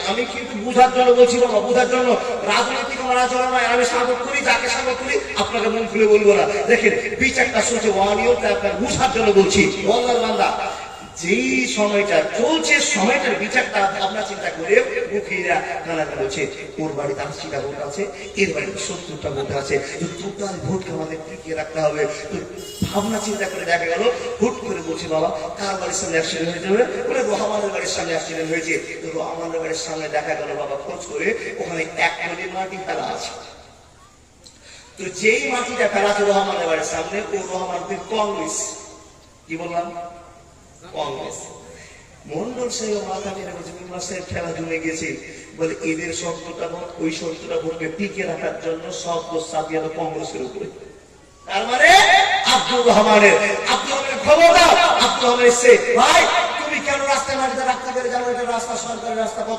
আমি কিন্তু বুঝার জন্য বলছি বাবা, বুঝার জন্য। রাজনৈতিক নড়াচড়া নয়, আমি সাপোর্ট করি, যাকে সাপোর্ট করি আপনাকে মন খুলে বলবো না। দেখেন বিচারটা শুনছে ওয়ানিয়র, তাই আপনার বুঝার জন্য বলছি। আল্লাহর বান্দা, যেই সময়টা চলছে সময়টার বিচারটা আমরা চিন্তা করে মুখিরা নানাটা বলছে ওর বাড়িতে 80টা ভোট আছে, এর বাড়িতে 70টা ভোট আছে, টোটাল ভোটকে আমাদের টিকিয়ে রাখতে হবে। ভাবনা চিন্তা করে দেখা গেল হুট করে বলছে বাবা কার বাড়ির সামনে অ্যাক্সিডেন্ট হয়ে যাবে, বলে রহমানের বাড়ির সামনে অ্যাক্সিডেন্ট হয়েছে। রহমানের বাড়ির সামনে দেখা গেল বাবা খোঁজ করে ওখানে 1 কোটি মাটি ফেলা আছে। তো যেই মাটিটা ফেলা আছে রহমানের বাড়ির সামনে, ও রহমানদের কংগ্রেস, কি বললাম, কংগ্রেস। মন্ডল সাহেব মাথা মেরে বলছে বিমলা সাহেব খেলা জমে গেছে, বলে এদের 70টা ভোট ওই 70টা ভোটকে টিকে রাখার জন্য সব দোষ চাপিয়ে দেয় কংগ্রেসের উপরে। তার মানে আব্দুর রহমানের খবর দাও, আব্দুর রহমান এসছে, ভাই তুমি কেন রাস্তায় মাটিতে রাখতে পেরে যাবো, এটা রাস্তা সরকারের রাস্তা, কত